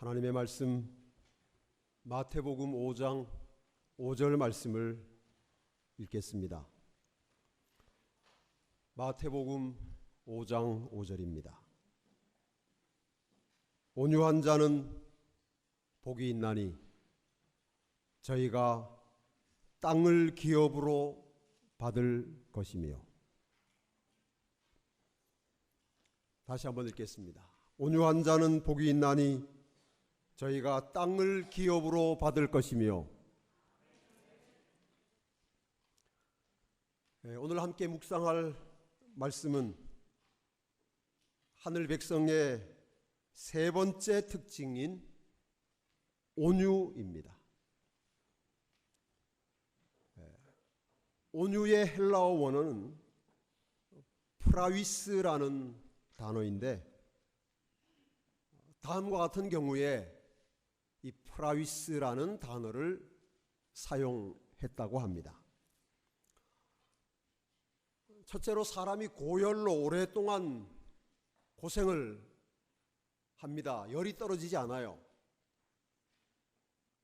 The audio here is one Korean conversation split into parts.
하나님의 말씀 마태복음 5장 5절 말씀을 읽겠습니다. 마태복음 5장 5절입니다. 온유한 자는 복이 있나니 저희가 땅을 기업으로 받을 것이며. 다시 한번 읽겠습니다. 온유한 자는 복이 있나니 저희가 땅을 기업으로 받을 것이며. 오늘 함께 묵상할 말씀은 하늘 백성의 세 번째 특징인 온유입니다. 온유의 헬라어 원어는 프라위스라는 단어인데, 다음과 같은 경우에 이 프라위스라는 단어를 사용했다고 합니다. 첫째로 사람이 고열로 오랫동안 고생을 합니다. 열이 떨어지지 않아요.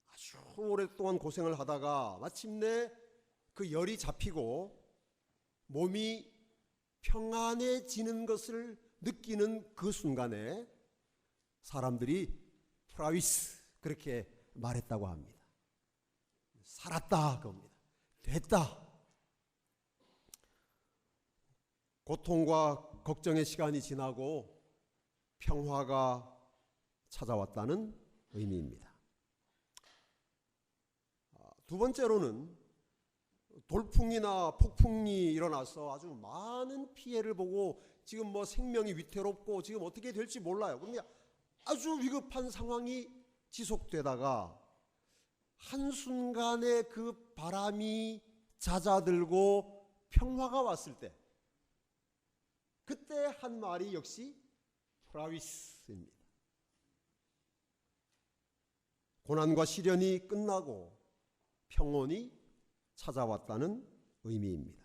아주 오랫동안 고생을 하다가 마침내 그 열이 잡히고 몸이 평안해지는 것을 느끼는 그 순간에 사람들이 프라위스 그렇게 말했다고 합니다. 살았다 그겁니다. 됐다. 고통과 걱정의 시간이 지나고 평화가 찾아왔다는 의미입니다. 두 번째로는 돌풍이나 폭풍이 일어나서 아주 많은 피해를 보고 지금 생명이 위태롭고 지금 어떻게 될지 몰라요. 그런데 아주 위급한 상황이 지속되다가 한순간에 그 바람이 잦아들고 평화가 왔을 때, 그때 한 말이 역시 프라위스입니다. 고난과 시련이 끝나고 평온이 찾아왔다는 의미입니다.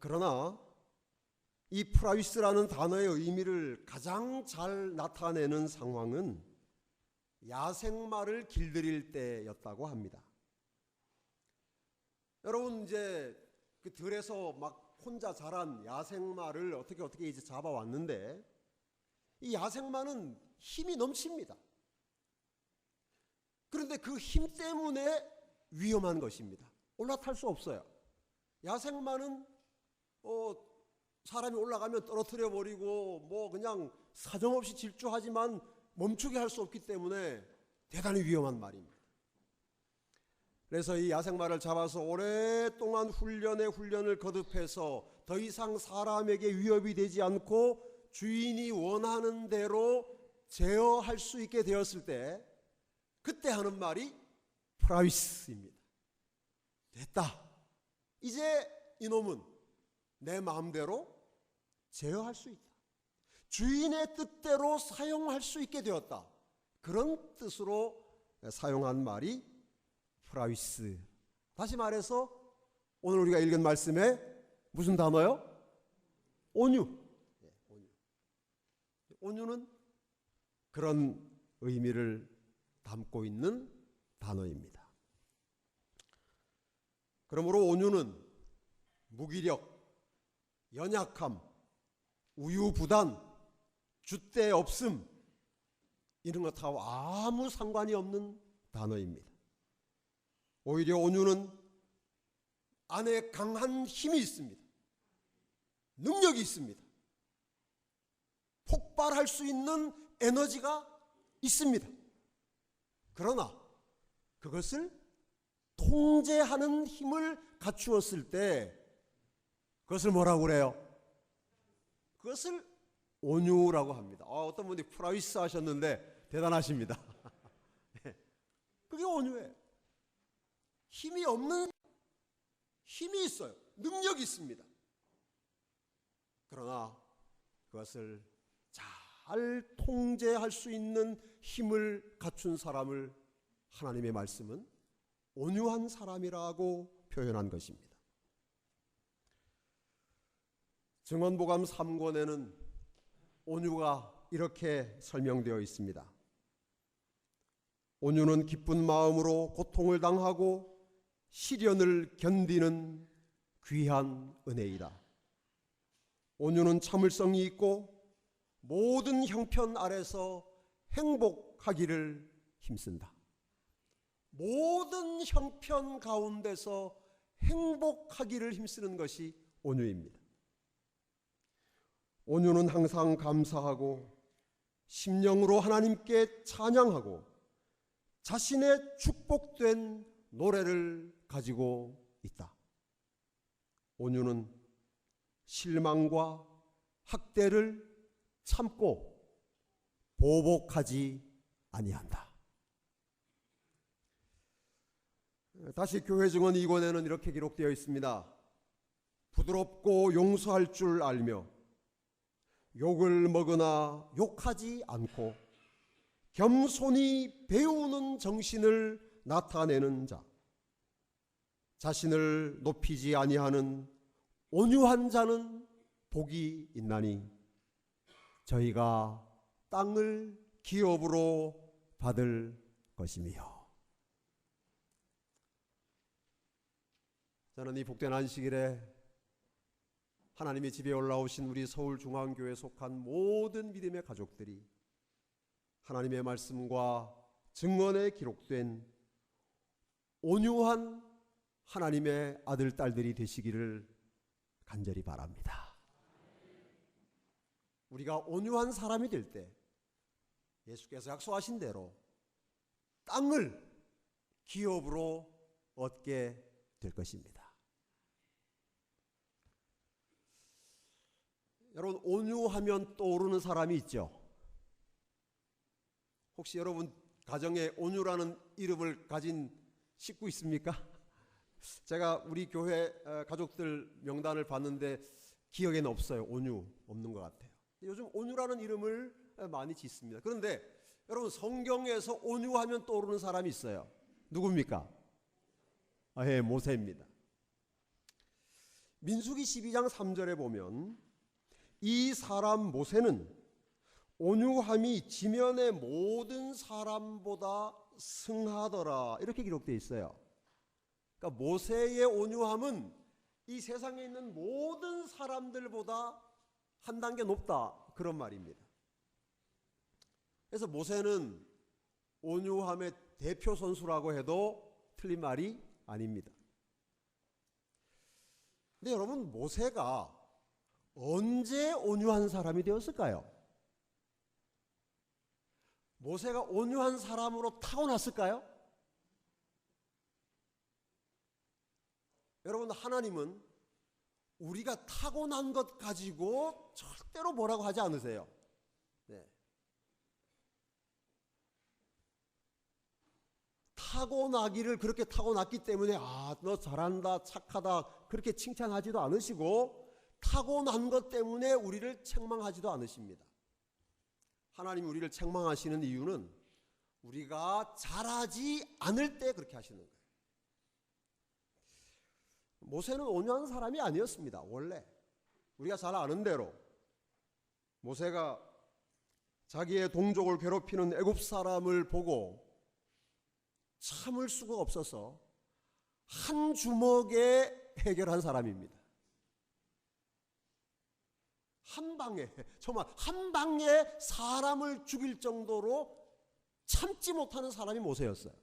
그러나 이 프라위스라는 단어의 의미를 가장 잘 나타내는 상황은 야생마를 길들일 때였다고 합니다. 여러분, 이제 그 들에서 막 혼자 자란 야생마를 어떻게 이제 잡아왔는데, 이 야생마는 힘이 넘칩니다. 그런데 그 힘 때문에 위험한 것입니다. 올라탈 수 없어요. 야생마는 사람이 올라가면 떨어뜨려 버리고 그냥 사정없이 질주하지만 멈추게 할 수 없기 때문에 대단히 위험한 말입니다. 그래서 이 야생마를 잡아서 오랫동안 훈련을 거듭해서 더 이상 사람에게 위협이 되지 않고 주인이 원하는 대로 제어할 수 있게 되었을 때, 그때 하는 말이 프라위스입니다. 됐다. 이제 이놈은 내 마음대로 제어할 수 있다. 주인의 뜻대로 사용할 수 있게 되었다. 그런 뜻으로 사용한 말이 프라위스. 다시 말해서 오늘 우리가 읽은 말씀에 무슨 단어요? 온유. 온유는 그런 의미를 담고 있는 단어입니다. 그러므로 온유는 무기력, 연약함, 우유부단, 줏대 없음, 이런 것하고 아무 상관이 없는 단어입니다. 오히려 온유는 안에 강한 힘이 있습니다. 능력이 있습니다. 폭발할 수 있는 에너지가 있습니다. 그러나 그것을 통제하는 힘을 갖추었을 때 그것을 뭐라고 그래요? 그것을 온유라고 합니다. 어떤 분이 프라위스 하셨는데 대단하십니다. 그게 온유예요. 힘이 없는, 힘이 있어요. 능력이 있습니다. 그러나 그것을 잘 통제할 수 있는 힘을 갖춘 사람을 하나님의 말씀은 온유한 사람이라고 표현한 것입니다. 증언보감 3권에는 온유가 이렇게 설명되어 있습니다. 온유는 기쁜 마음으로 고통을 당하고 시련을 견디는 귀한 은혜이다. 온유는 참을성이 있고 모든 형편 아래서 행복하기를 힘쓴다. 모든 형편 가운데서 행복하기를 힘쓰는 것이 온유입니다. 온유는 항상 감사하고 심령으로 하나님께 찬양하고 자신의 축복된 노래를 가지고 있다. 온유는 실망과 학대를 참고 보복하지 아니한다. 다시 교회 증언 2권에는 이렇게 기록되어 있습니다. 부드럽고 용서할 줄 알며 욕을 먹으나 욕하지 않고 겸손히 배우는 정신을 나타내는 자, 자신을 높이지 아니하는 온유한 자는 복이 있나니 저희가 땅을 기업으로 받을 것이며. 저는 이 복된 안식일에 하나님의 집에 올라오신 우리 서울중앙교회에 속한 모든 믿음의 가족들이 하나님의 말씀과 증언에 기록된 온유한 하나님의 아들, 딸들이 되시기를 간절히 바랍니다. 우리가 온유한 사람이 될 때 예수께서 약속하신 대로 땅을 기업으로 얻게 될 것입니다. 여러분, 온유하면 떠오르는 사람이 있죠. 혹시 여러분 가정에 온유라는 이름을 가진 식구 있습니까? 제가 우리 교회 가족들 명단을 봤는데 기억에는 없어요. 온유 없는 것 같아요. 요즘 온유라는 이름을 많이 짓습니다. 그런데 여러분, 성경에서 온유하면 떠오르는 사람이 있어요. 누굽니까? 예, 모세입니다. 민수기 12장 3절에 보면 이 사람 모세는 온유함이 지면의 모든 사람보다 승하더라, 이렇게 기록되어 있어요. 그러니까 모세의 온유함은 이 세상에 있는 모든 사람들보다 한 단계 높다, 그런 말입니다. 그래서 모세는 온유함의 대표 선수라고 해도 틀린 말이 아닙니다. 근데 여러분, 모세가 언제 온유한 사람이 되었을까요? 모세가 온유한 사람으로 타고났을까요? 여러분, 하나님은 우리가 타고난 것 가지고 절대로 뭐라고 하지 않으세요. 네. 타고나기를 그렇게 타고났기 때문에 너 잘한다, 착하다, 그렇게 칭찬하지도 않으시고 타고난 것 때문에 우리를 책망하지도 않으십니다. 하나님이 우리를 책망하시는 이유는 우리가 잘하지 않을 때 그렇게 하시는 거예요. 모세는 온유한 사람이 아니었습니다. 원래 우리가 잘 아는 대로 모세가 자기의 동족을 괴롭히는 애굽 사람을 보고 참을 수가 없어서 한 주먹에 해결한 사람입니다. 한 방에, 정말 한 방에 사람을 죽일 정도로 참지 못하는 사람이 모세였어요.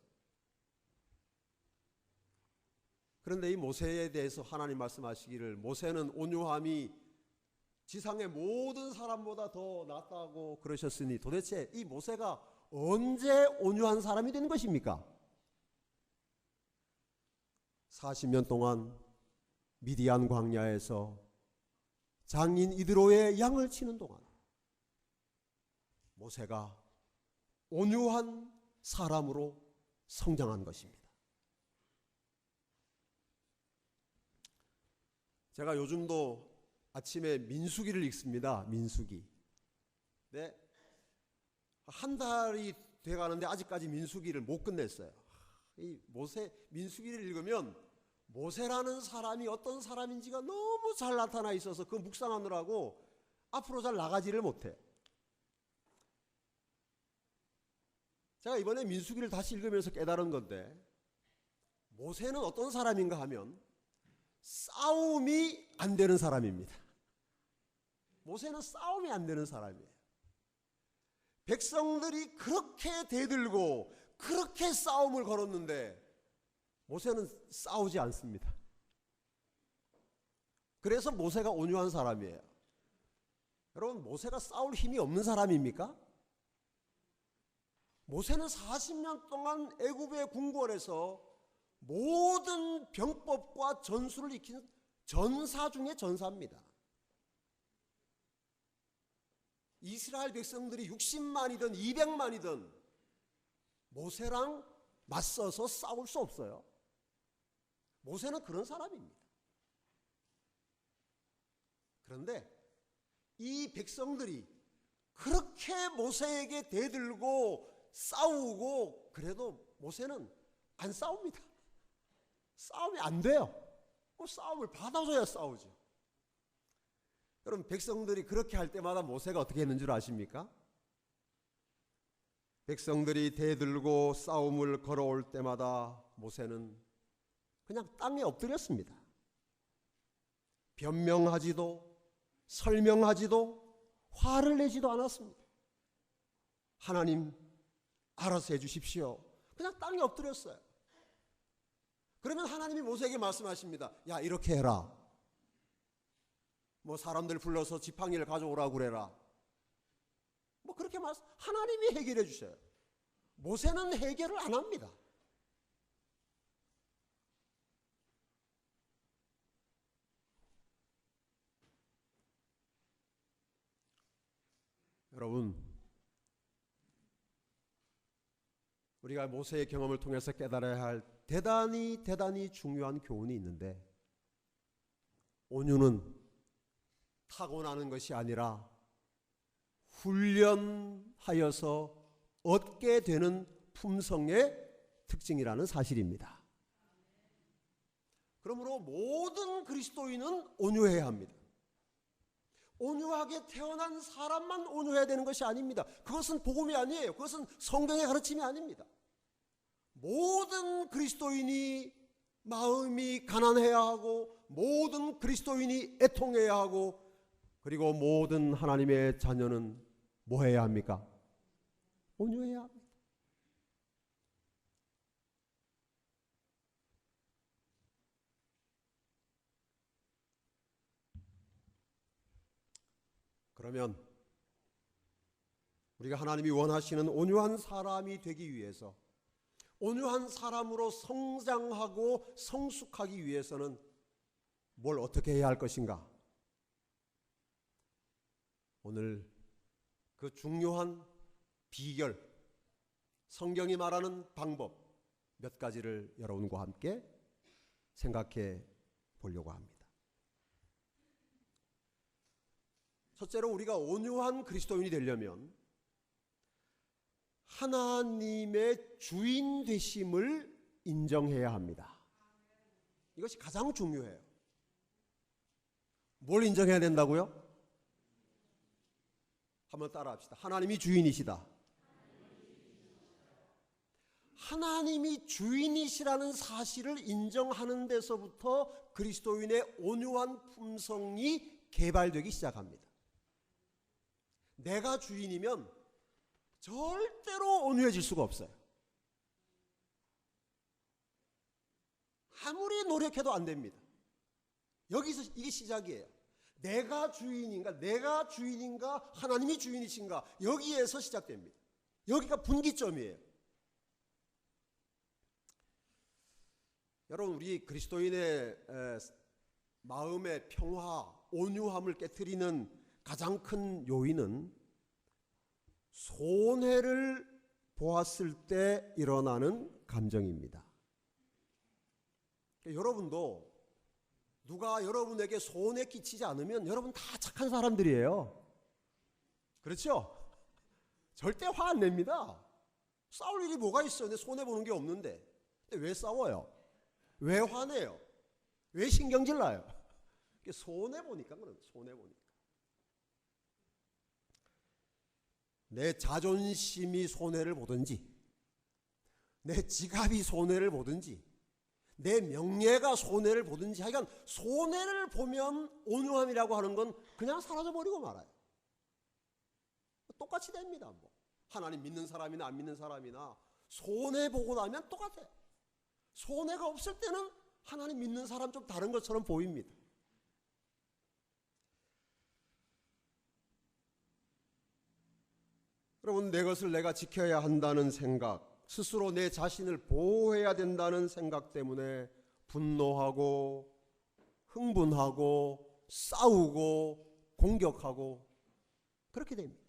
그런데 이 모세에 대해서 하나님 말씀하시기를 모세는 온유함이 지상의 모든 사람보다 더 낫다고 그러셨으니 도대체 이 모세가 언제 온유한 사람이 된 것입니까? 40년 동안 미디안 광야에서 장인 이드로의 양을 치는 동안 모세가 온유한 사람으로 성장한 것입니다. 제가 요즘도 아침에 민수기를 읽습니다. 민수기. 네, 한 달이 돼가는데 아직까지 민수기를 못 끝냈어요. 이 민수기를 읽으면 모세라는 사람이 어떤 사람인지가 너무 잘 나타나 있어서 그 묵상하느라고 앞으로 잘 나가지를 못해. 제가 이번에 민수기를 다시 읽으면서 깨달은 건데, 모세는 어떤 사람인가 하면 싸움이 안 되는 사람입니다. 모세는 싸움이 안 되는 사람이에요. 백성들이 그렇게 대들고 그렇게 싸움을 걸었는데 모세는 싸우지 않습니다. 그래서 모세가 온유한 사람이에요. 여러분, 모세가 싸울 힘이 없는 사람입니까? 모세는 40년 동안 애굽의 궁궐에서 모든 병법과 전술을 익힌 전사 중의 전사입니다. 이스라엘 백성들이 60만이든 200만이든 모세랑 맞서서 싸울 수 없어요. 모세는 그런 사람입니다. 그런데 이 백성들이 그렇게 모세에게 대들고 싸우고 그래도 모세는 안 싸웁니다. 싸움이 안 돼요. 싸움을 받아줘야 싸우죠. 여러분, 백성들이 그렇게 할 때마다 모세가 어떻게 했는 줄 아십니까? 백성들이 대들고 싸움을 걸어올 때마다 모세는 그냥 땅에 엎드렸습니다. 변명하지도 설명하지도 화를 내지도 않았습니다. 하나님, 알아서 해주십시오. 그냥 땅에 엎드렸어요. 그러면 하나님이 모세에게 말씀하십니다. 야, 이렇게 해라. 뭐 사람들 불러서 지팡이를 가져오라고 그래라. 뭐 그렇게 하나님이 해결해 주셔요. 모세는 해결을 안 합니다. 여러분, 우리가 모세의 경험을 통해서 깨달아야 할 대단히 중요한 교훈이 있는데, 온유는 타고나는 것이 아니라 훈련하여서 얻게 되는 품성의 특징이라는 사실입니다. 그러므로 모든 그리스도인은 온유해야 합니다. 온유하게 태어난 사람만 온유해야 되는 것이 아닙니다. 그것은 복음이 아니에요. 그것은 성경의 가르침이 아닙니다. 모든 그리스도인이 마음이 가난해야 하고, 모든 그리스도인이 애통해야 하고, 그리고 모든 하나님의 자녀는 뭐 해야 합니까? 온유해야 합니다. 그러면 우리가 하나님이 원하시는 온유한 사람이 되기 위해서, 온유한 사람으로 성장하고 성숙하기 위해서는 뭘 어떻게 해야 할 것인가? 오늘 그 중요한 비결, 성경이 말하는 방법 몇 가지를 여러분과 함께 생각해 보려고 합니다. 첫째로, 우리가 온유한 그리스도인이 되려면 하나님의 주인 되심을 인정해야 합니다. 이것이 가장 중요해요. 뭘 인정해야 된다고요? 한번 따라합시다. 하나님이 주인이시다. 하나님이 주인이시라는 사실을 인정하는 데서부터 그리스도인의 온유한 품성이 개발되기 시작합니다. 내가 주인이면 절대로 온유해질 수가 없어요. 아무리 노력해도 안 됩니다. 여기서 이게 시작이에요. 내가 주인인가 하나님이 주인이신가, 여기에서 시작됩니다. 여기가 분기점이에요. 여러분, 우리 그리스도인의 마음의 평화, 온유함을 깨트리는 가장 큰 요인은 손해를 보았을 때 일어나는 감정입니다. 여러분도 누가 여러분에게 손해 끼치지 않으면 여러분 다 착한 사람들이에요. 그렇죠? 절대 화 안 냅니다. 싸울 일이 뭐가 있어요? 근데 손해 보는 게 없는데. 근데 왜 싸워요? 왜 화내요? 왜 신경질 나요? 손해 보니까 그런, 손해 보니까. 내 자존심이 손해를 보든지, 내 지갑이 손해를 보든지 내 명예가 손해를 보든지 하여간 손해를 보면 온유함이라고 하는 건 그냥 사라져버리고 말아요. 똑같이 됩니다. 뭐. 하나님 믿는 사람이나 안 믿는 사람이나 손해보고 나면 똑같아요. 손해가 없을 때는 하나님 믿는 사람 좀 다른 것처럼 보입니다. 여러분, 내 것을 내가 지켜야 한다는 생각, 스스로 내 자신을 보호해야 된다는 생각 때문에 분노하고 흥분하고 싸우고 공격하고 그렇게 됩니다.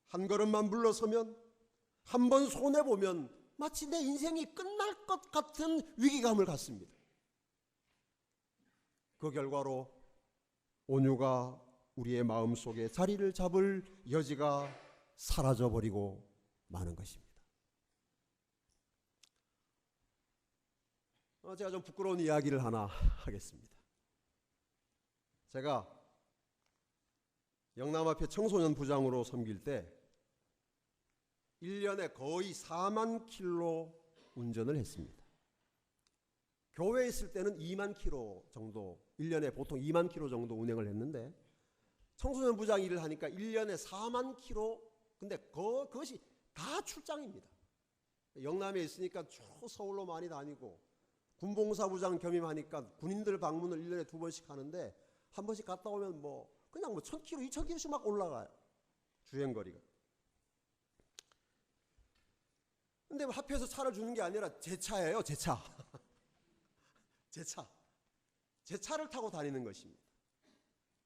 한 걸음만 물러서면, 한 번 손해보면 마치 내 인생이 끝날 것 같은 위기감을 갖습니다. 그 결과로 온유가 우리의 마음속에 자리를 잡을 여지가 사라져버리고 마는 것입니다. 제가 좀 부끄러운 이야기를 하나 하겠습니다. 제가 영남 앞에 청소년 부장으로 섬길 때 1년에 거의 4만 킬로 운전을 했습니다. 교회에 있을 때는 2만 킬로 정도, 1년에 보통 2만 킬로 정도 운행을 했는데 청소년 부장 일을 하니까 1년에 4만 킬로, 근데 그것이 다 출장입니다. 영남에 있으니까 쭉 서울로 많이 다니고 군봉사부장 겸임하니까 군인들 방문을 1년에 2번씩 하는데 한 번씩 갔다 오면 그냥 1000km, 2000km씩 막 올라가요. 주행거리가. 근데 합해서 차를 주는 게 아니라 제 차예요, 제 차. 제 차를 타고 다니는 것입니다.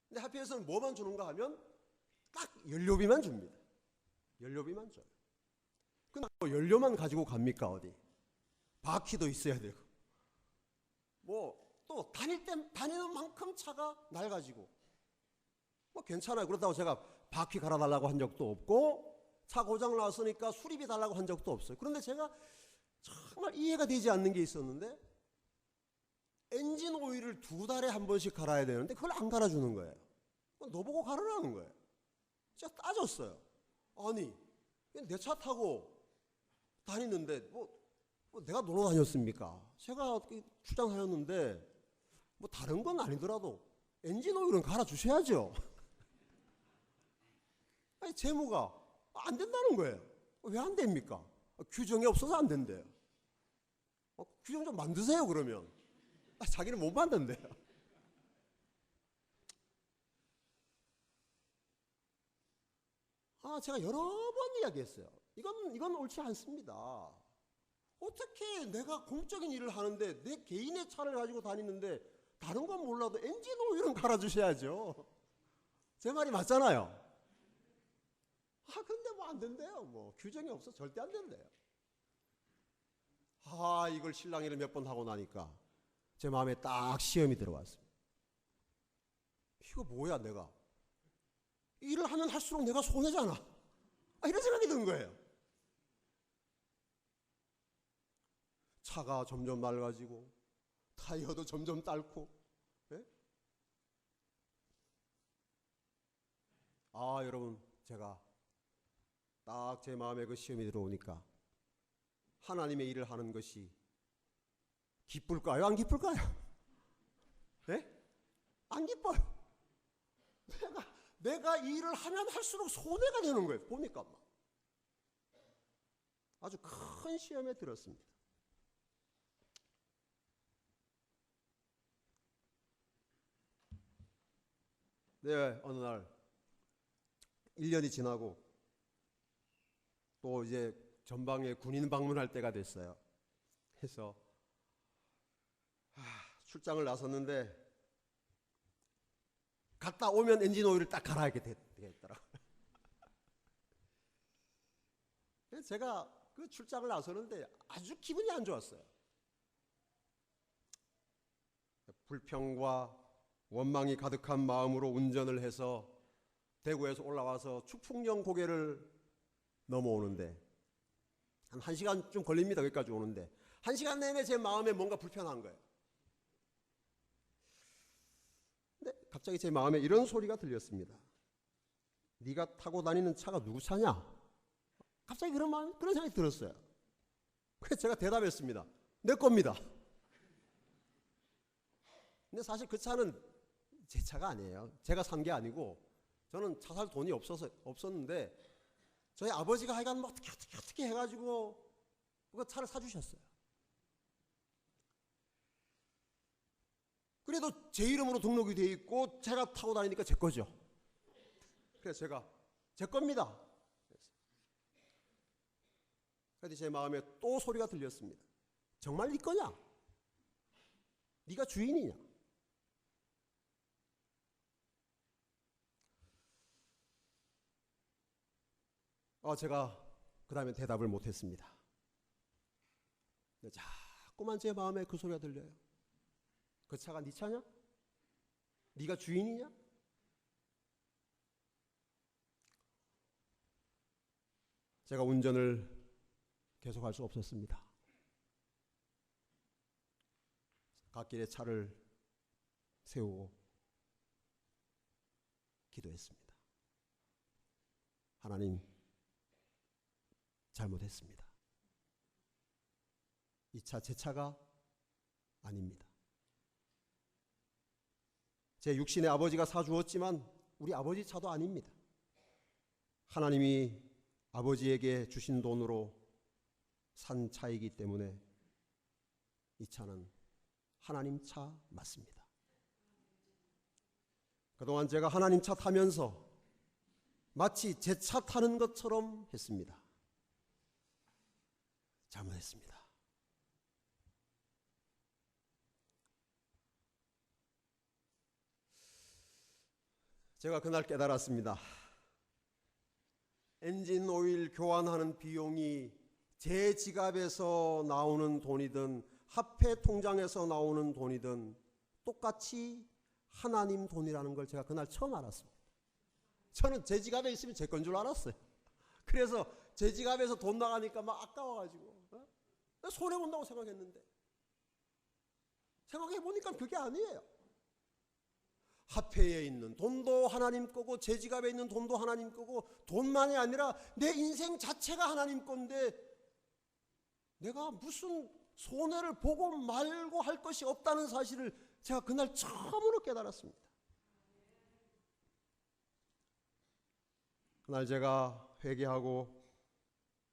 근데 합해서는 뭐만 주는가 하면 딱 연료비만 줍니다. 연료비만 줘요. 근데 연료만 가지고 갑니까 어디? 바퀴도 있어야 되고 또 다니는 만큼 차가 낡아지고 괜찮아요. 그렇다고 제가 바퀴 갈아달라고 한 적도 없고 차 고장 났으니까 수리비 달라고 한 적도 없어요. 그런데 제가 정말 이해가 되지 않는 게 있었는데 엔진 오일을 2달에 한 번씩 갈아야 되는데 그걸 안 갈아주는 거예요. 너보고 갈으라는 거예요. 제가 따졌어요. 아니 내 차 타고 다니는데 내가 놀러 다녔습니까? 제가 출장 다녔는데 다른 건 아니더라도 엔진 오일은 갈아주셔야죠. 아니 재무가 안 된다는 거예요. 왜 안 됩니까? 규정이 없어서 안 된대요. 규정 좀 만드세요 그러면. 자기는 못 만든대요. 제가 여러 번 이야기했어요. 이건 옳지 않습니다. 어떻게 내가 공적인 일을 하는데 내 개인의 차를 가지고 다니는데 다른 건 몰라도 엔진 오일은 갈아주셔야죠. 제 말이 맞잖아요. 근데 안 된대요. 규정이 없어 절대 안 된대요. 이걸 신랑이를 몇 번 하고 나니까 제 마음에 딱 시험이 들어왔습니다. 이거 뭐야 내가. 일을 하면 할수록 내가 손해잖아. 이런 생각이 든 거예요. 차가 점점 낡아지고 타이어도 점점 닳고. 네? 여러분 제가 딱 제 마음에 그 시험이 들어오니까 하나님의 일을 하는 것이 기쁠까요? 안 기쁠까요? 네? 안 기뻐요. 내가 이 일을 하면 할수록 손해가 되는 거예요. 보니까 아주 큰 시험에 들었습니다. 네, 어느 날 1년이 지나고 또 이제 전방에 군인 방문할 때가 됐어요. 해서 출장을 나섰는데 갔다 오면 엔진 오일을 딱 갈아야게 되겠더라고요. 제가 그 출장을 나서는데 아주 기분이 안 좋았어요. 불평과 원망이 가득한 마음으로 운전을 해서 대구에서 올라와서 축풍령 고개를 넘어오는데 한 1시간쯤 걸립니다. 여기까지 오는데 1시간 내내 제 마음에 뭔가 불편한 거예요. 근데 갑자기 제 마음에 이런 소리가 들렸습니다. 네가 타고 다니는 차가 누구 차냐? 갑자기 그런 생각이 들었어요. 그래서 제가 대답했습니다. 내 겁니다. 근데 사실 그 차는 제 차가 아니에요. 제가 산 게 아니고 저는 차 살 돈이 없었는데 저희 아버지가 하여간 뭐 어떻게 해가지고 그 차를 사주셨어요. 그래도 제 이름으로 등록이 돼 있고 제가 타고 다니니까 제 거죠. 그래서 제가 제 겁니다. 그런데 제 마음에 또 소리가 들렸습니다. 정말 네 거냐? 네가 주인이냐? 제가 그 다음에 대답을 못했습니다. 자꾸만 제 마음에 그 소리가 들려요. 그 차가 네 차냐? 네가 주인이냐? 제가 운전을 계속할 수 없었습니다. 갓길에 차를 세우고 기도했습니다. 하나님, 잘못했습니다. 이 차 제 차가 아닙니다. 제 육신의 아버지가 사주었지만 우리 아버지 차도 아닙니다. 하나님이 아버지에게 주신 돈으로 산 차이기 때문에 이 차는 하나님 차 맞습니다. 그동안 제가 하나님 차 타면서 마치 제 차 타는 것처럼 했습니다. 잘못했습니다. 제가 그날 깨달았습니다. 엔진 오일 교환하는 비용이 제 지갑에서 나오는 돈이든 화폐 통장에서 나오는 돈이든 똑같이 하나님 돈이라는 걸 제가 그날 처음 알았습니다. 저는 제 지갑에 있으면 제 건 줄 알았어요. 그래서 제 지갑에서 돈 나가니까 막 아까워가지고 손해본다고 생각했는데 생각해보니까 그게 아니에요. 화폐에 있는 돈도 하나님 거고 제 지갑에 있는 돈도 하나님 거고 돈만이 아니라 내 인생 자체가 하나님 건데 내가 무슨 손해를 보고 말고 할 것이 없다는 사실을 제가 그날 처음으로 깨달았습니다. 그날 제가 회개하고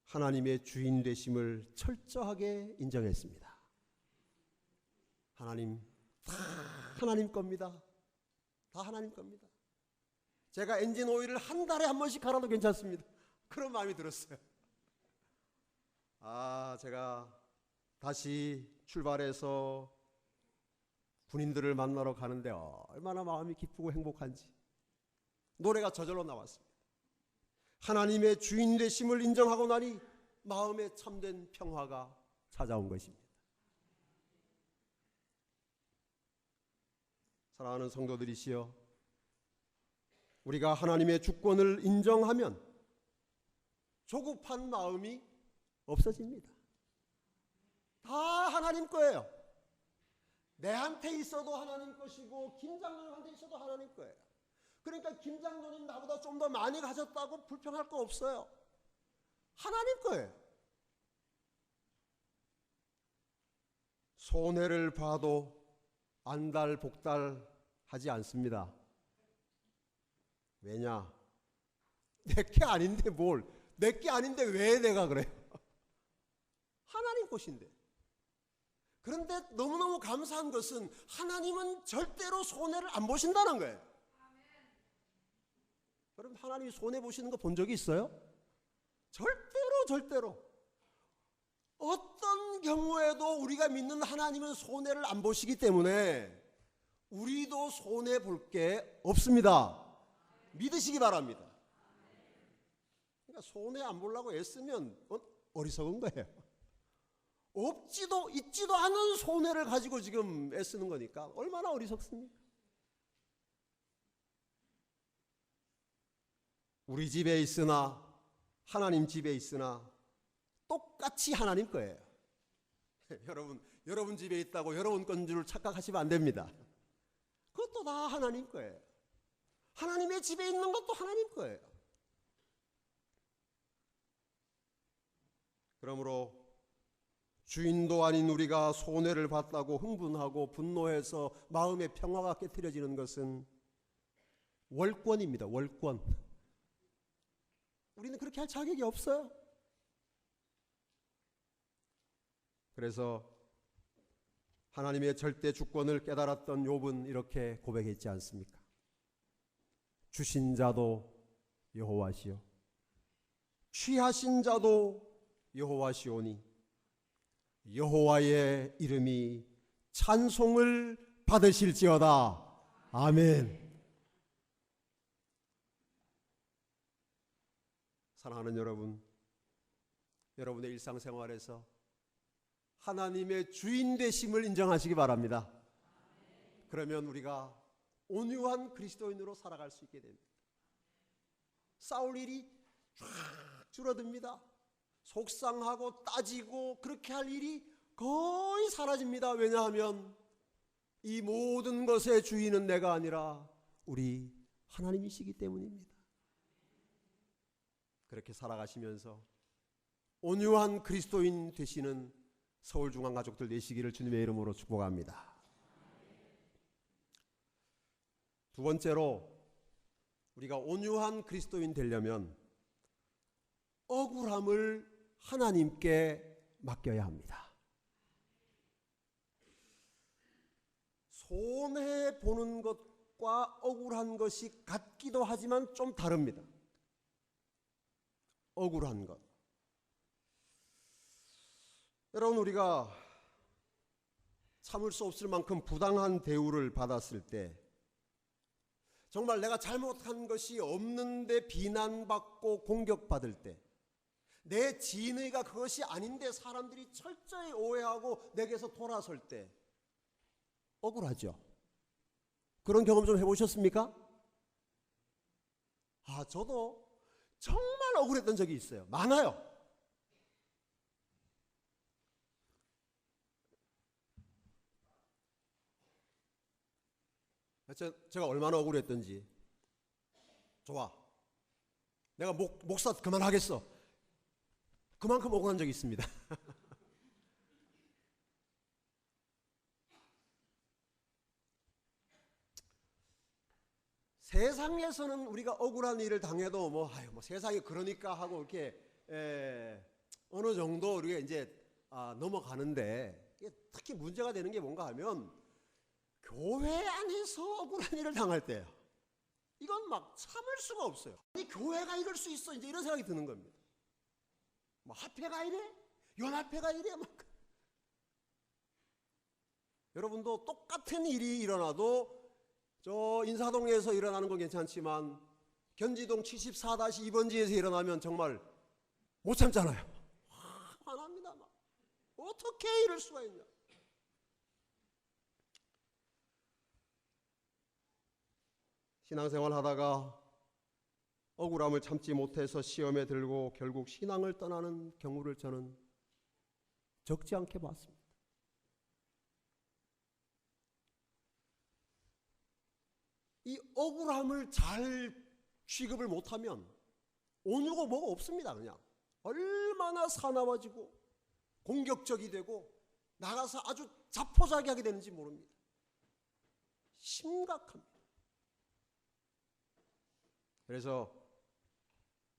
하나님의 주인 되심을 철저하게 인정했습니다. 하나님, 다 하나님 겁니다. 다 하나님 겁니다. 제가 엔진 오일을 한 달에 한 번씩 갈아도 괜찮습니다. 그런 마음이 들었어요. 제가 다시 출발해서 군인들을 만나러 가는데 얼마나 마음이 기쁘고 행복한지 노래가 저절로 나왔습니다. 하나님의 주인 되심을 인정하고 나니 마음에 참된 평화가 찾아온 것입니다. 사랑하는 성도들이시여, 우리가 하나님의 주권을 인정하면 조급한 마음이 없어집니다. 다 하나님 거예요. 내한테 있어도 하나님 것이고 김장로한테 있어도 하나님 거예요. 그러니까 김장로님 나보다 좀 더 많이 가졌다고 불평할 거 없어요. 하나님 거예요. 손해를 봐도 안달복달하지 않습니다. 왜냐? 내게 아닌데 뭘? 내게 아닌데 왜 내가 그래요? 하나님 것인데. 그런데 너무너무 감사한 것은 하나님은 절대로 손해를 안 보신다는 거예요. 여러분, 하나님이 손해 보시는 거 본 적이 있어요? 절대로. 어떤 경우에도 우리가 믿는 하나님은 손해를 안 보시기 때문에 우리도 손해 볼 게 없습니다. 믿으시기 바랍니다. 그러니까 손해 안 보려고 애쓰면 어리석은 거예요. 없지도 있지도 않은 손해를 가지고 지금 애쓰는 거니까 얼마나 어리석습니까? 우리 집에 있으나 하나님 집에 있으나 똑같이 하나님 거예요. 여러분 집에 있다고 여러분 건 줄 착각하시면 안 됩니다. 그것도 다 하나님 거예요. 하나님의 집에 있는 것도 하나님 거예요. 그러므로 주인도 아닌 우리가 손해를 봤다고 흥분하고 분노해서 마음의 평화가 깨트려지는 것은 월권입니다. 월권. 우리는 그렇게 할 자격이 없어요. 그래서 하나님의 절대 주권을 깨달았던 욥은 이렇게 고백했지 않습니까? 주신 자도 여호와시요 취하신 자도 여호와시오니 여호와의 이름이 찬송을 받으실지어다. 아멘. 사랑하는 여러분, 여러분의 일상생활에서 하나님의 주인 되심을 인정하시기 바랍니다. 그러면 우리가 온유한 그리스도인으로 살아갈 수 있게 됩니다. 싸울 일이 쫙 줄어듭니다. 속상하고 따지고 그렇게 할 일이 거의 사라집니다. 왜냐하면 이 모든 것의 주인은 내가 아니라 우리 하나님이시기 때문입니다. 그렇게 살아가시면서 온유한 그리스도인 되시는 서울중앙가족들 되시기를 주님의 이름으로 축복합니다. 두 번째로 우리가 온유한 그리스도인 되려면 억울함을 하나님께 맡겨야 합니다. 손해보는 것과 억울한 것이 같기도 하지만 좀 다릅니다. 억울한 것. 여러분, 우리가 참을 수 없을 만큼 부당한 대우를 받았을 때, 정말 내가 잘못한 것이 없는데 비난받고 공격받을 때, 내 진의가 그것이 아닌데 사람들이 철저히 오해하고 내게서 돌아설 때 억울하죠. 그런 경험 좀 해보셨습니까? 저도 정말 억울했던 적이 있어요. 많아요. 제가 얼마나 억울했던지. 좋아, 내가 목사 그만하겠어. 그만큼 억울한 적이 있습니다. 세상에서는 우리가 억울한 일을 당해도 뭐 세상이 그러니까 하고 이렇게 어느 정도 우리가 이제 넘어가는데, 특히 문제가 되는 게 뭔가 하면 교회 안에서 억울한 일을 당할 때요. 이건 막 참을 수가 없어요. 아니, 교회가 이럴 수 있어, 이제 이런 생각이 드는 겁니다. 뭐 합회가 이래? 연합회가 이래? 막. 여러분도 똑같은 일이 일어나도 저 인사동에서 일어나는 건 괜찮지만 견지동 74-2번지에서 일어나면 정말 못 참잖아요. 화납니다. 막. 어떻게 이럴 수가 있냐. 신앙생활 하다가 억울함을 참지 못해서 시험에 들고 결국 신앙을 떠나는 경우를 저는 적지 않게 봤습니다. 이 억울함을 잘 취급을 못하면 온유고 뭐가 없습니다. 그냥 얼마나 사나워지고 공격적이 되고 나가서 아주 자포자기하게 되는지 모릅니다. 심각합니다. 그래서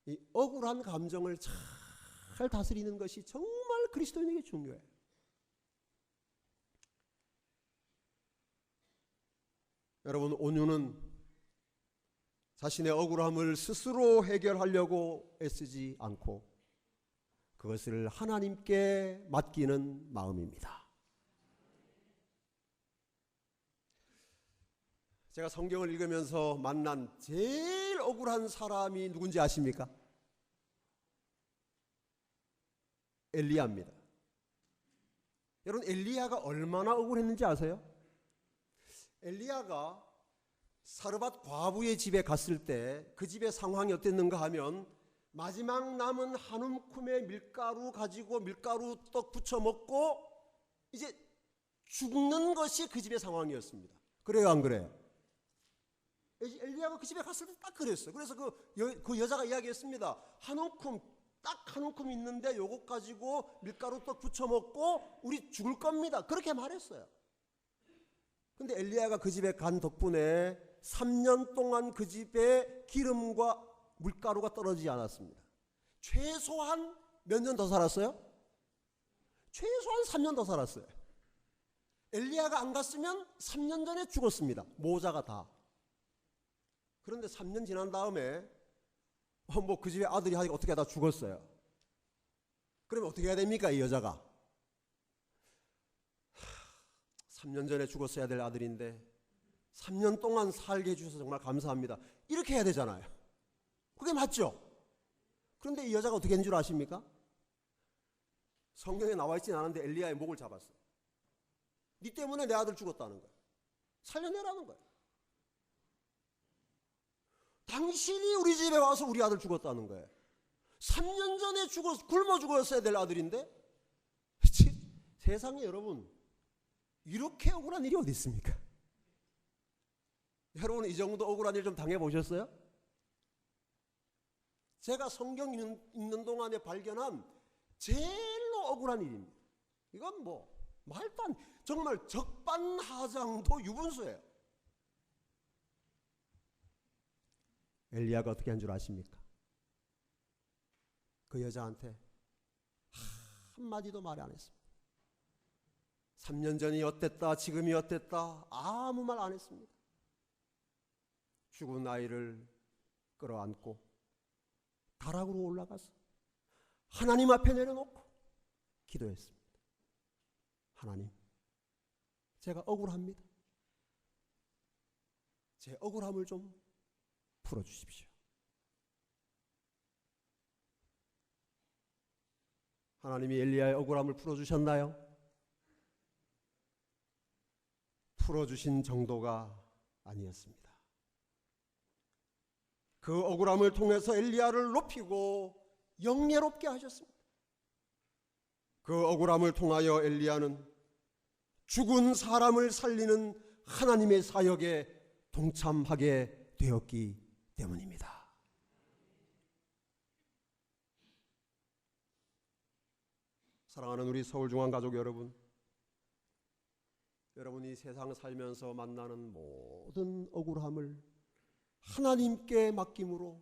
이 억울한 감정을 잘 다스리는 것이 정말 그리스도인에게 중요해요. 여러분, 온유는 자신의 억울함을 스스로 해결하려고 애쓰지 않고 그것을 하나님께 맡기는 마음입니다. 제가 성경을 읽으면서 만난 제일 억울한 사람이 누군지 아십니까? 엘리야입니다. 여러분, 엘리야가 얼마나 억울했는지 아세요? 엘리야가 사르밧 과부의 집에 갔을 때 그 집의 상황이 어땠는가 하면 마지막 남은 한 움큼의 밀가루 가지고 밀가루 떡 부쳐 먹고 이제 죽는 것이 그 집의 상황이었습니다. 그래요, 안 그래요? 엘리야가 그 집에 갔을 때 딱 그랬어요. 그래서 그 여자가 이야기했습니다. 한 움큼 딱 한 움큼 있는데 요것 가지고 밀가루 떡 부쳐 먹고 우리 죽을 겁니다. 그렇게 말했어요. 근데 엘리야가 그 집에 간 덕분에 3년 동안 그 집에 기름과 물가루가 떨어지지 않았습니다. 최소한 몇 년 더 살았어요? 최소한 3년 더 살았어요. 엘리야가 안 갔으면 3년 전에 죽었습니다. 모자가 다. 그런데 3년 지난 다음에 뭐 그 집에 아들이 어떻게 하다 죽었어요. 그러면 어떻게 해야 됩니까? 이 여자가 3년 전에 죽었어야 될 아들인데 3년 동안 살게 해주셔서 정말 감사합니다. 이렇게 해야 되잖아요. 그게 맞죠? 그런데 이 여자가 어떻게 했는 줄 아십니까? 성경에 나와 있진 않은데 엘리야의 목을 잡았어요. 네 때문에 내 아들 죽었다는 거야. 살려내라는 거야. 당신이 우리 집에 와서 우리 아들 죽었다는 거예요. 3년 전에 굶어 죽었어야 될 아들인데 세상에 여러분 이렇게 억울한 일이 어디 있습니까? 여러분 이 정도 억울한 일 좀 당해보셨어요? 제가 성경 읽는 동안에 발견한 제일로 억울한 일입니다. 이건 뭐 말도 안, 정말 적반하장도 유분수예요. 엘리야가 어떻게 한 줄 아십니까? 그 여자한테 한마디도 말 안 했습니다. 3년 전이 어땠다 지금이 어땠다 아무 말 안 했습니다. 죽은 아이를 끌어안고 다락으로 올라가서 하나님 앞에 내려놓고 기도했습니다. 하나님, 제가 억울합니다. 제 억울함을 좀 풀어주십시오. 하나님이 엘리야의 억울함을 풀어주셨나요? 풀어주신 정도가 아니었습니다. 그 억울함을 통해서 엘리야를 높이고 영예롭게 하셨습니다. 그 억울함을 통하여 엘리야는 죽은 사람을 살리는 하나님의 사역에 동참하게 되었기 때문입니다. 사랑하는 우리 서울중앙가족 여러분, 여러분이 세상 살면서 만나는 모든 억울함을 하나님께 맡김으로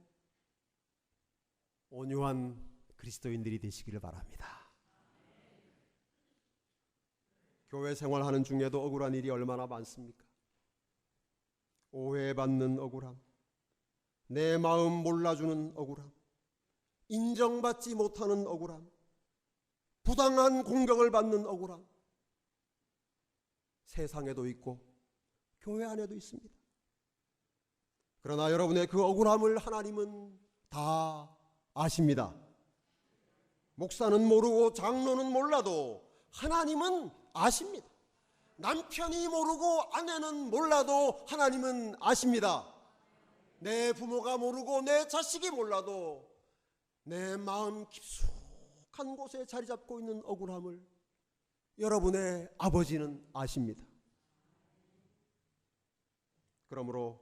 온유한 그리스도인들이 되시기를 바랍니다. 교회 생활하는 중에도 억울한 일이 얼마나 많습니까? 오해받는 억울함, 내 마음 몰라주는 억울함, 인정받지 못하는 억울함, 부당한 공격을 받는 억울함, 세상에도 있고 교회 안에도 있습니다. 그러나 여러분의 그 억울함을 하나님은 다 아십니다. 목사는 모르고 장로는 몰라도 하나님은 아십니다. 남편이 모르고 아내는 몰라도 하나님은 아십니다. 내 부모가 모르고 내 자식이 몰라도 내 마음 깊숙한 곳에 자리 잡고 있는 억울함을 여러분의 아버지는 아십니다. 그러므로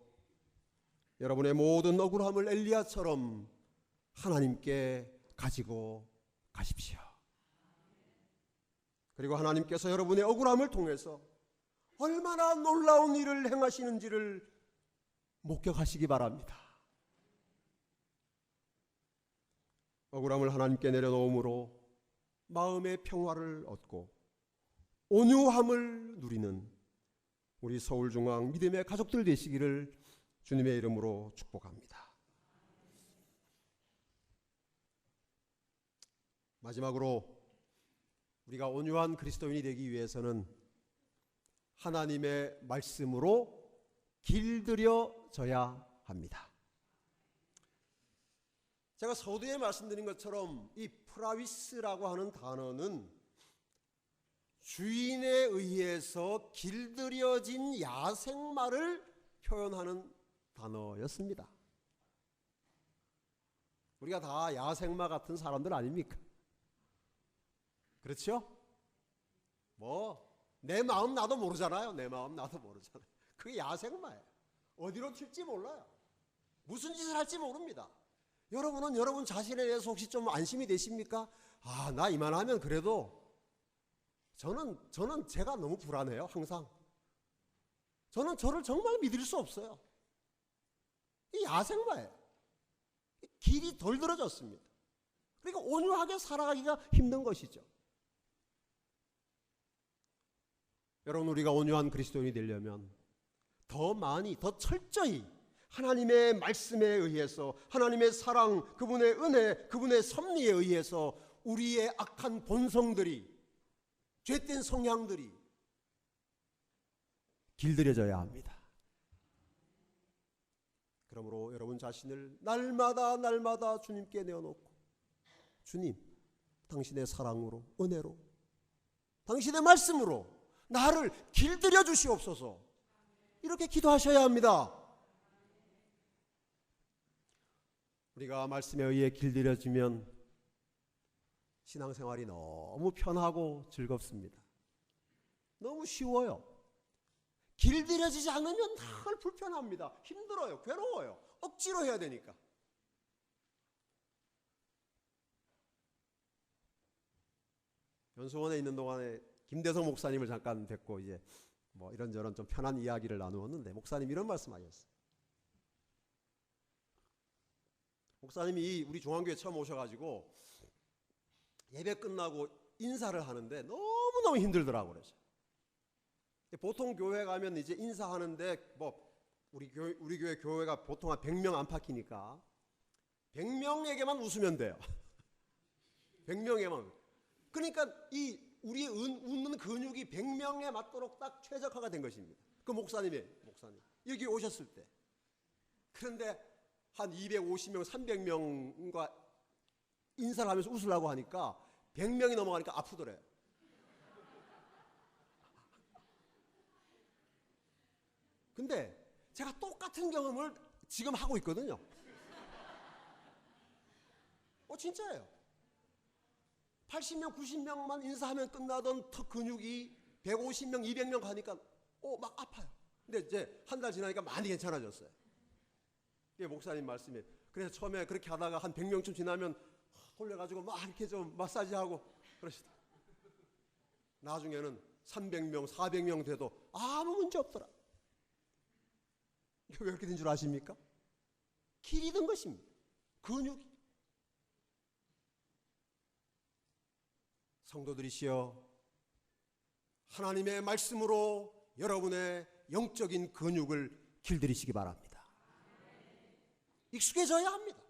여러분의 모든 억울함을 엘리야처럼 하나님께 가지고 가십시오. 그리고 하나님께서 여러분의 억울함을 통해서 얼마나 놀라운 일을 행하시는지를 목격하시기 바랍니다. 억울함을 하나님께 내려놓음으로 마음의 평화를 얻고 온유함을 누리는 우리 서울중앙 믿음의 가족들 되시기를 주님의 이름으로 축복합니다. 마지막으로 우리가 온유한 그리스도인이 되기 위해서는 하나님의 말씀으로 길들여져야 합니다. 제가 서두에 말씀드린 것처럼 이 프라위스라고 하는 단어는 주인에 의해서 길들여진 야생마를 표현하는 단어였습니다. 우리가 다 야생마 같은 사람들 아닙니까? 그렇죠? 내 마음 나도 모르잖아요. 내 마음 나도 모르잖아요. 그게 야생마예요. 어디로 튈지 몰라요. 무슨 짓을 할지 모릅니다. 여러분은 여러분 자신에 대해서 혹시 좀 안심이 되십니까? 아, 나 이만하면 그래도 저는 제가 너무 불안해요. 항상 저는 저를 정말 믿을 수 없어요. 이 야생마예요. 길이 덜 들어졌습니다. 그러니까 온유하게 살아가기가 힘든 것이죠. 여러분, 우리가 온유한 그리스도인이 되려면 더 많이, 더 철저히 하나님의 말씀에 의해서, 하나님의 사랑, 그분의 은혜, 그분의 섭리에 의해서 우리의 악한 본성들이, 죄된 성향들이 길들여져야 합니다. 그러므로 여러분 자신을 날마다 주님께 내어놓고, 주님, 당신의 사랑으로, 은혜로, 당신의 말씀으로 나를 길들여 주시옵소서, 이렇게 기도하셔야 합니다. 우리가 말씀에 의해 길들여지면 신앙생활이 너무 편하고 즐겁습니다. 너무 쉬워요. 길들여지지 않으면 늘 불편합니다. 힘들어요. 괴로워요. 억지로 해야 되니까. 연수원에 있는 동안에 김대성 목사님을 잠깐 뵙고 이제 뭐 이런저런 좀 편한 이야기를 나누었는데, 목사님 이런 말씀하셨어요. 목사님이 우리 중앙교회 처음 오셔가지고 예배 끝나고 인사를 하는데 너무너무 힘들더라고요. 보통 교회 가면 이제 인사하는데 뭐 우리 교회 교회가 보통 한 100명 안팎이니까 100명에게만 웃으면 돼요. 100명에만. 그러니까 이 우리의 웃는 근육이 100명에 맞도록 딱 최적화가 된 것입니다. 그 목사님 여기 오셨을 때. 그런데 한 250명, 300명과 인사를 하면서 웃으려고 하니까 100명이 넘어가니까 아프더래요. 근데 제가 똑같은 경험을 지금 하고 있거든요. 진짜예요. 80명, 90명만 인사하면 끝나던 턱 근육이 150명, 200명 가니까 막 아파요. 근데 이제 한 달 지나니까 많이 괜찮아졌어요. 이게 목사님 말씀이. 그래서 처음에 그렇게 하다가 한 100명쯤 지나면 홀려가지고 막 이렇게 좀 마사지하고 그러시다. 나중에는 300명, 400명 돼도 아무 문제 없더라. 왜 이렇게 된 줄 아십니까? 길이 든 것입니다. 근육이. 성도들이시여, 하나님의 말씀으로 여러분의 영적인 근육을 길들이시기 바랍니다. 익숙해져야 합니다.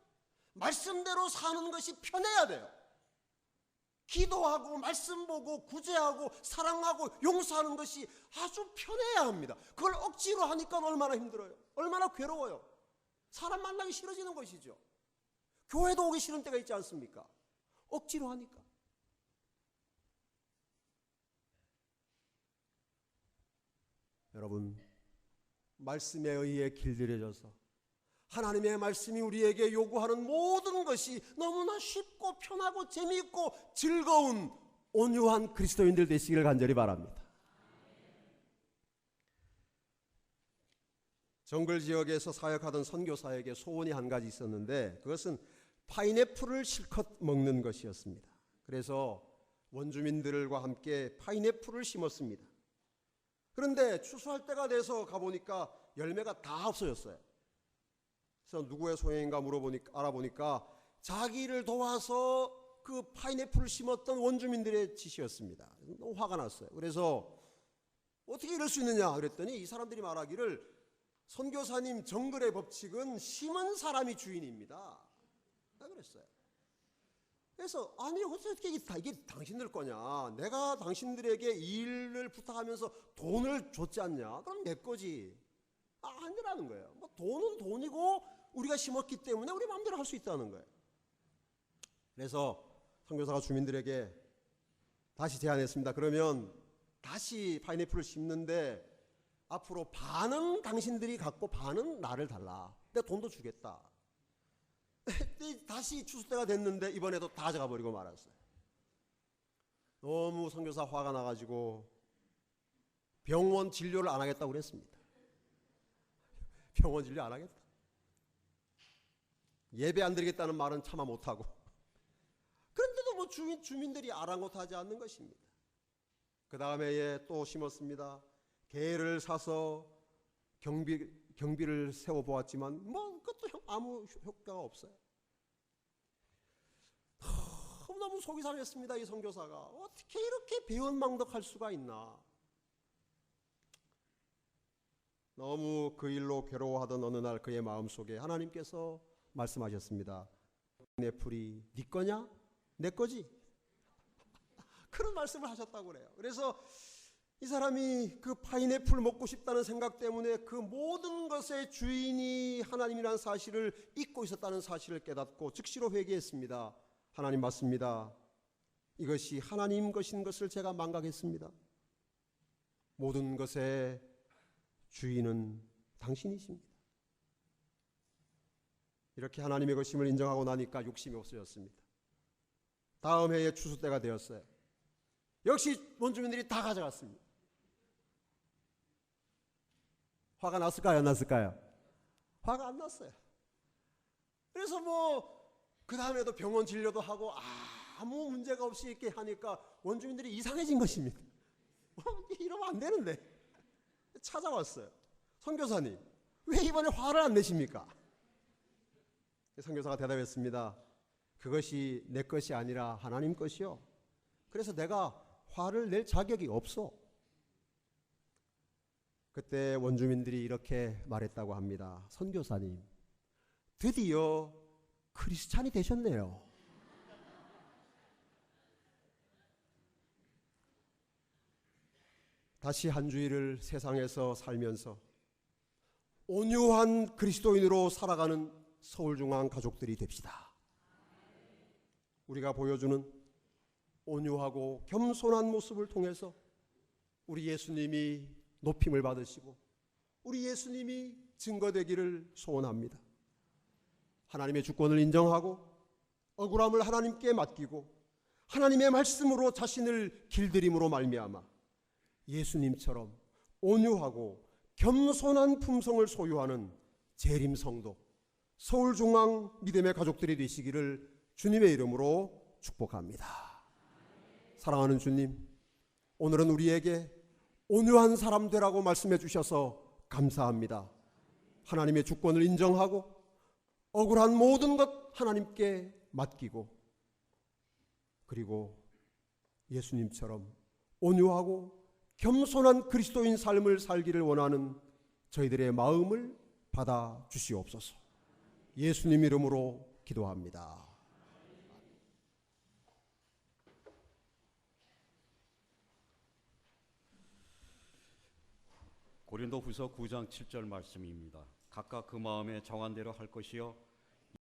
말씀대로 사는 것이 편해야 돼요. 기도하고 말씀 보고 구제하고 사랑하고 용서하는 것이 아주 편해야 합니다. 그걸 억지로 하니까 얼마나 힘들어요. 얼마나 괴로워요. 사람 만나기 싫어지는 것이죠. 교회도 오기 싫은 때가 있지 않습니까? 억지로 하니까. 여러분, 말씀에 의해 길들여져서 하나님의 말씀이 우리에게 요구하는 모든 것이 너무나 쉽고 편하고 재미있고 즐거운 온유한 그리스도인들 되시기를 간절히 바랍니다. 정글 지역에서 사역하던 선교사에게 소원이 한 가지 있었는데, 그것은 파인애플을 실컷 먹는 것이었습니다. 그래서 원주민들과 함께 파인애플을 심었습니다. 그런데 추수할 때가 돼서 가보니까 열매가 다 없어졌어요. 그래서 누구의 소행인가 알아보니까 자기를 도와서 그 파인애플을 심었던 원주민들의 짓이었습니다. 너무 화가 났어요. 그래서 어떻게 이럴 수 있느냐 그랬더니 이 사람들이 말하기를, 선교사님, 정글의 법칙은 심은 사람이 주인입니다. 그랬어요. 그래서 아니 어떻게 이게 당신들 거냐, 내가 당신들에게 일을 부탁하면서 돈을 줬지 않냐, 그럼 내 거지. 아니라는 거예요. 뭐 돈은 돈이고 우리가 심었기 때문에 우리 마음대로 할 수 있다는 거예요. 그래서 선교사가 주민들에게 다시 제안했습니다. 그러면 다시 파인애플을 심는데 앞으로 반은 당신들이 갖고 반은 나를 달라. 내가 돈도 주겠다. 다시 추수 때가 됐는데 이번에도 다 가져가버리고 말았어요. 너무 선교사 화가 나가지고 병원 진료를 안 하겠다고 그랬습니다. 병원 진료 안 하겠다. 예배 안 드리겠다는 말은 차마 못하고, 그런데도 뭐 주민들이 아랑곳하지 않는 것입니다. 그 다음에 또 심었습니다. 개를 사서 경비를 세워보았지만 뭐 그것도 아무 효과가 없어요. 너무 속이 상했습니다. 이 선교사가 어떻게 이렇게 배은망덕할 수가 있나. 너무 그 일로 괴로워하던 어느 날 그의 마음속에 하나님께서 말씀하셨습니다. 내 풀이 네 거냐? 내 거지? 그런 말씀을 하셨다고 그래요. 그래서 이 사람이 그 파인애플 먹고 싶다는 생각 때문에 그 모든 것의 주인이 하나님이라는 사실을 잊고 있었다는 사실을 깨닫고 즉시로 회개했습니다. 하나님 맞습니다. 이것이 하나님 것인 것을 제가 망각했습니다. 모든 것의 주인은 당신이십니다. 이렇게 하나님의 것임을 인정하고 나니까 욕심이 없어졌습니다. 다음 해에 추수 때가 되었어요. 역시 원주민들이 다 가져갔습니다. 화가 났을까요? 안 났을까요? 화가 안 났어요. 그래서 뭐 그 다음에도 병원 진료도 하고 아무 문제가 없이 이렇게 하니까 원주민들이 이상해진 것입니다. 이러면 안 되는데. 찾아왔어요. 선교사님, 왜 이번에 화를 안 내십니까? 선교사가 대답했습니다. 그것이 내 것이 아니라 하나님 것이요. 그래서 내가 화를 낼 자격이 없어. 그때 원주민들이 이렇게 말했다고 합니다. 선교사님, 드디어 크리스찬이 되셨네요. 다시 한 주일을 세상에서 살면서 온유한 그리스도인으로 살아가는 서울중앙 가족들이 됩시다. 우리가 보여주는 온유하고 겸손한 모습을 통해서 우리 예수님이 높임을 받으시고 우리 예수님이 증거되기를 소원합니다. 하나님의 주권을 인정하고 억울함을 하나님께 맡기고 하나님의 말씀으로 자신을 길들임으로 말미암아 예수님처럼 온유하고 겸손한 품성을 소유하는 재림 성도 서울중앙 믿음의 가족들이 되시기를 주님의 이름으로 축복합니다. 사랑하는 주님, 오늘은 우리에게 온유한 사람 되라고 말씀해 주셔서 감사합니다. 하나님의 주권을 인정하고 억울한 모든 것 하나님께 맡기고 그리고 예수님처럼 온유하고 겸손한 그리스도인 삶을 살기를 원하는 저희들의 마음을 받아 주시옵소서. 예수님 이름으로 기도합니다. 고린도후서 9장 7절 말씀입니다. 각각 그 마음에 정한 대로 할 것이요